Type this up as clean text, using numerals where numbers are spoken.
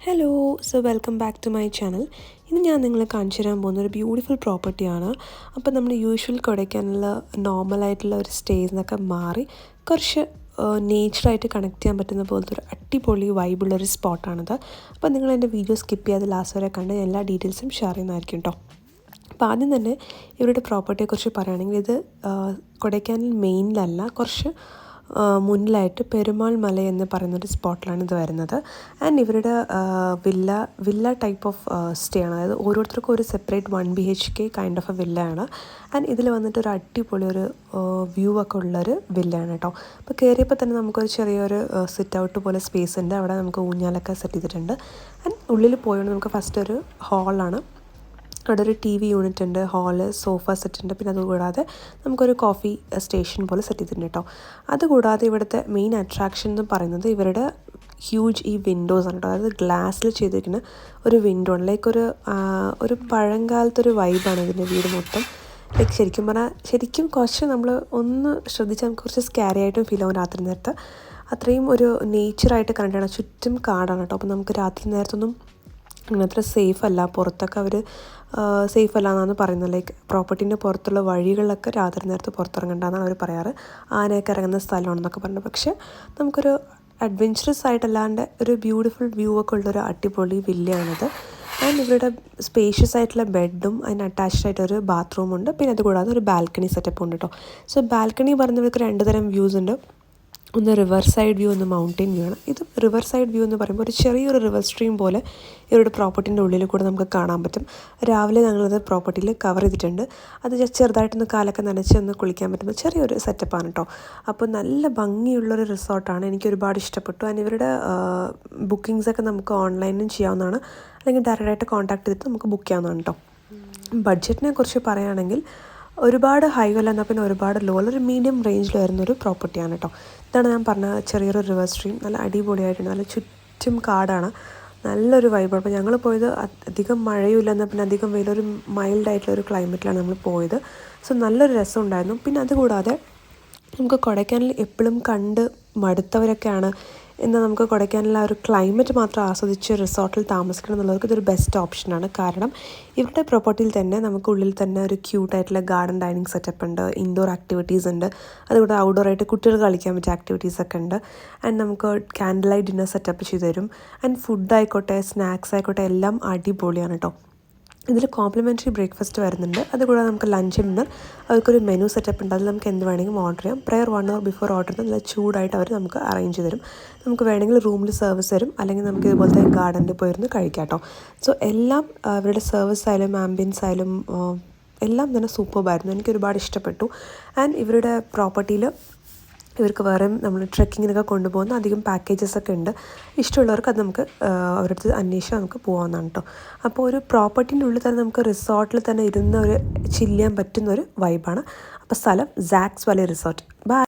Hello welcome back to my channel. ഇന്ന് ഞാൻ നിങ്ങളെ കാണിച്ചു തരാൻ പോകുന്ന ഒരു ബ്യൂട്ടിഫുൾ പ്രോപ്പർട്ടിയാണ്. അപ്പോൾ നമ്മൾ യൂഷ്വൽ കൊടൈക്കനാലിൽ നോർമലായിട്ടുള്ള ഒരു സ്റ്റേയിൽ നിന്നൊക്കെ മാറി കുറച്ച് നേച്ചറായിട്ട് കണക്ട് ചെയ്യാൻ പറ്റുന്ന പോലത്തെ ഒരു അടിപൊളി വൈബുള്ളൊരു സ്പോട്ടാണിത്. അപ്പോൾ നിങ്ങൾ എൻ്റെ വീഡിയോ സ്കിപ്പ് ചെയ്യാതെ ലാസ്റ്റ് വരെ കണ്ട് എല്ലാ ഡീറ്റെയിൽസും ഷെയർ ചെയ്യുന്നതായിരിക്കും കേട്ടോ. അപ്പോൾ ആദ്യം തന്നെ ഇവരുടെ പ്രോപ്പർട്ടിയെക്കുറിച്ച് പറയുകയാണെങ്കിൽ ഇത് കൊടൈക്കനാൽ മെയിനിലല്ല, കുറച്ച് മുന്നിലായിട്ട് പെരുമാൾ മല എന്ന് പറയുന്നൊരു സ്പോട്ടിലാണ് ഇത് വരുന്നത്. ആൻഡ് ഇവരുടെ വില്ല ടൈപ്പ് ഓഫ് സ്റ്റേ ആണ്. അതായത് ഓരോരുത്തർക്കും ഒരു separate 1 BHK kind of a വില്ലയാണ്. ആൻഡ് ഇതിൽ വന്നിട്ട് ഒരു അടിപൊളി ഒരു വ്യൂ ഒക്കെ ഉള്ളൊരു വില്ലയാണ് കേട്ടോ. അപ്പോൾ കയറിയപ്പോൾ തന്നെ നമുക്കൊരു ചെറിയൊരു സിറ്റ് ഔട്ട് പോലെ സ്പേസ് ഉണ്ട്. അവിടെ നമുക്ക് ഊഞ്ഞാലൊക്കെ സെറ്റ് ചെയ്തിട്ടുണ്ട്. ആൻഡ് ഉള്ളിൽ പോയോണ്ട് നമുക്ക് ഫസ്റ്റ് ഒരു ഹാളാണ്. അവിടെ ഒരു TV യൂണിറ്റ് ഉണ്ട്, ഹാള്, സോഫ സെറ്റ് ഉണ്ട്. പിന്നെ അതുകൂടാതെ നമുക്കൊരു കോഫി സ്റ്റേഷൻ പോലെ സെറ്റ് ചെയ്തിട്ടുണ്ട് കേട്ടോ. അതുകൂടാതെ ഇവിടുത്തെ മെയിൻ അട്രാക്ഷൻ എന്ന് പറയുന്നത് ഇവരുടെ ഹ്യൂജ് ഈ വിൻഡോസ് ആണ് കേട്ടോ. അതായത് ഗ്ലാസ്സിൽ ചെയ്തിരിക്കുന്ന ഒരു വിൻഡോ ആണ്. ലൈക്ക് ഒരു പഴങ്കാലത്തൊരു വൈബാണ് ഇതിൻ്റെ വീട് മൊത്തം. ലൈക്ക് ശരിക്കും കുറച്ച് നമ്മൾ ഒന്ന് ശ്രദ്ധിച്ചാൽ നമുക്ക് കുറച്ച് സ്കാരി ആയിട്ടും ഫീൽ ആവും രാത്രി നേരത്ത്. അത്രയും ഒരു നേച്ചറായിട്ട് കണക്ട് ആണ്. ചുറ്റും കാടാണ് കേട്ടോ. അപ്പോൾ നമുക്ക് രാത്രി നേരത്തൊന്നും അങ്ങനത്ര സേഫ് അല്ല. പുറത്തൊക്കെ അവർ സേഫ് അല്ല എന്നാണ് പറയുന്നത്. ലൈക്ക് പ്രോപ്പർട്ടീൻ്റെ പുറത്തുള്ള വഴികളിലൊക്കെ രാത്രി നേരത്ത് പുറത്തിറങ്ങണ്ടെന്നാണ് അവർ പറയാറ്. ആനയൊക്കെ ഇറങ്ങുന്ന സ്ഥലമാണെന്നൊക്കെ പറഞ്ഞു. പക്ഷേ നമുക്കൊരു അഡ്വെഞ്ചറസ് ആയിട്ടല്ലാണ്ട് ഒരു ബ്യൂട്ടിഫുൾ വ്യൂ ഒക്കെ ഉള്ളൊരു അടിപൊളി വില്ലയാണിത്. ആൻഡ് ഇവരുടെ സ്പേഷ്യസ് ആയിട്ടുള്ള ബെഡും അതിന് അറ്റാച്ച്ഡ് ആയിട്ടൊരു ബാത്റൂമുണ്ട്. പിന്നെ അതുകൂടാതെ ഒരു ബാൽക്കണി സെറ്റപ്പ് ഉണ്ട് കേട്ടോ. ബാൽക്കണി പറഞ്ഞവർക്ക് 2 തരം വ്യൂസ് ഉണ്ട്. ഒന്ന് റിവർ സൈഡ് വ്യൂ, ഒന്ന് മൗണ്ടെയിൻ വ്യൂ ആണ്. ഇത് റിവർ സൈഡ് വ്യൂ എന്ന് പറയുമ്പോൾ ഒരു ചെറിയൊരു റിവർ സ്ട്രീം പോലെ ഇവരുടെ പ്രോപ്പർട്ടീൻ്റെ ഉള്ളിൽ കൂടെ നമുക്ക് കാണാൻ പറ്റും. രാവിലെ ഞങ്ങളത് പ്രോപ്പർട്ടിയിൽ കവർ ചെയ്തിട്ടുണ്ട്. അത് ചെറുതായിട്ടൊന്ന് കാലൊക്കെ നനച്ച് ഒന്ന് കുളിക്കാൻ പറ്റുമ്പോൾ ചെറിയൊരു സെറ്റപ്പാണ് കേട്ടോ. അപ്പോൾ നല്ല ഭംഗിയുള്ളൊരു റിസോർട്ടാണ്. എനിക്ക് ഒരുപാട് ഇഷ്ടപ്പെട്ടു. ആൻഡ് ഇവരുടെ ബുക്കിങ്സൊക്കെ നമുക്ക് ഓൺലൈനിലും ചെയ്യാവുന്നതാണ്, അല്ലെങ്കിൽ ഡയറക്റ്റായിട്ട് കോൺടാക്ട് ചെയ്തിട്ട് നമുക്ക് ബുക്ക് ചെയ്യാവുന്നതാണ് കേട്ടോ. ബഡ്ജറ്റിനെ കുറിച്ച് പറയുകയാണെങ്കിൽ ഒരുപാട് ഹൈ അല്ല, എന്നാൽ പിന്നെ ഒരുപാട് ലോ, ഒരു മീഡിയം റേഞ്ചിൽ വരുന്നൊരു പ്രോപ്പർട്ടിയാണ് കേട്ടോ. ഇതാണ് ഞാൻ പറഞ്ഞ ചെറിയൊരു റിവർ സ്ട്രീം. നല്ല അടിപൊളിയായിട്ടുണ്ട്. നല്ല ചുറ്റും കാടാണ്. നല്ലൊരു വൈബാണ്. അപ്പോൾ ഞങ്ങൾ പോയത് അധികം മഴയുമില്ല, എന്നാൽ പിന്നെ അധികം വെയിലൊരു മൈൽഡായിട്ടുള്ളൊരു ക്ലൈമറ്റിലാണ് നമ്മൾ പോയത്. നല്ലൊരു രസം ഉണ്ടായിരുന്നു. പിന്നെ അതുകൂടാതെ നമുക്ക് കൊടൈക്കനാലിൽ എപ്പോഴും കണ്ട് മടുത്തവരൊക്കെയാണ് എന്നാൽ നമുക്ക് കൊടൈക്കനാലിൽ ആ ഒരു ക്ലൈമറ്റ് മാത്രം ആസ്വദിച്ച് റിസോർട്ടിൽ താമസിക്കണം എന്നുള്ളവർക്ക് ഇതൊരു ബെസ്റ്റ് ഓപ്ഷനാണ്. കാരണം ഇവരുടെ പ്രോപ്പർട്ടിയിൽ തന്നെ നമുക്ക് ഉള്ളിൽ തന്നെ ഒരു ക്യൂട്ടായിട്ടുള്ള ഗാർഡൻ ഡൈനിങ് സെറ്റപ്പ് ഉണ്ട്, ഇൻഡോർ ആക്ടിവിറ്റീസ് ഉണ്ട്. അതുകൂടെ ഔട്ട്ഡോർ ആയിട്ട് കുട്ടികൾ കളിക്കാൻ പറ്റിയ ആക്ടിവിറ്റീസൊക്കെ ഉണ്ട്. ആൻഡ് നമുക്ക് ക്യാൻഡിൽ ലൈറ്റ് ഡിന്നർ സെറ്റപ്പ് ചെയ്ത് തരും. ആൻഡ് ഫുഡ് ആയിക്കോട്ടെ, സ്നാക്സ് ആയിക്കോട്ടെ, എല്ലാം അടിപൊളിയാണ് കേട്ടോ. ഇതിൽ കോംപ്ലിമെൻ്ററി ബ്രേക്ക്ഫാസ്റ്റ് വരുന്നുണ്ട്. അതുകൂടാതെ നമുക്ക് ലഞ്ച് ഡിന്നർ അവർക്കൊരു മെനു സെറ്റപ്പ് ഉണ്ട്. അതിൽ നമുക്ക് എന്ത് വേണമെങ്കിലും ഓർഡർ ചെയ്യാം. പ്രയർ 1 hour ബിഫോർ ഓർഡർ ചെയ്ത് നല്ല ചൂടായിട്ട് അവർ നമുക്ക് അറേഞ്ച് ചെയ്ത് തരും. നമുക്ക് വേണമെങ്കിൽ റൂമിൽ സർവീസ് തരും, അല്ലെങ്കിൽ നമുക്ക് ഇതുപോലത്തെ ഗാർഡനിൽ പോയിരുന്ന് കഴിക്കാം കേട്ടോ. എല്ലാം അവരുടെ സർവീസ് ആയാലും ആംബിയൻസ് ആയാലും എല്ലാം തന്നെ സൂപ്പർബായിരുന്നു. എനിക്ക് ഒരുപാട് ഇഷ്ടപ്പെട്ടു. ആൻഡ് ഇവരുടെ പ്രോപ്പർട്ടിയിൽ ഇവർക്ക് വേറെ നമ്മൾ ട്രെക്കിങ്ങിനൊക്കെ കൊണ്ടുപോകുന്ന അധികം പാക്കേജസൊക്കെ ഉണ്ട്. ഇഷ്ടമുള്ളവർക്ക് അത് നമുക്ക് അവരുടെ അടുത്ത് അന്വേഷിച്ച് നമുക്ക് പോകാവുന്നതാണ് കേട്ടോ. അപ്പോൾ ഒരു പ്രോപ്പർട്ടീൻ്റെ ഉള്ളിൽ തന്നെ നമുക്ക് റിസോർട്ടിൽ തന്നെ ഇരുന്ന് ഒരു ചില്ല് ചെയ്യാൻ പറ്റുന്നൊരു വൈബാണ്. അപ്പോൾ സ്ഥലം സാക്സ് വാലി റിസോർട്ട്.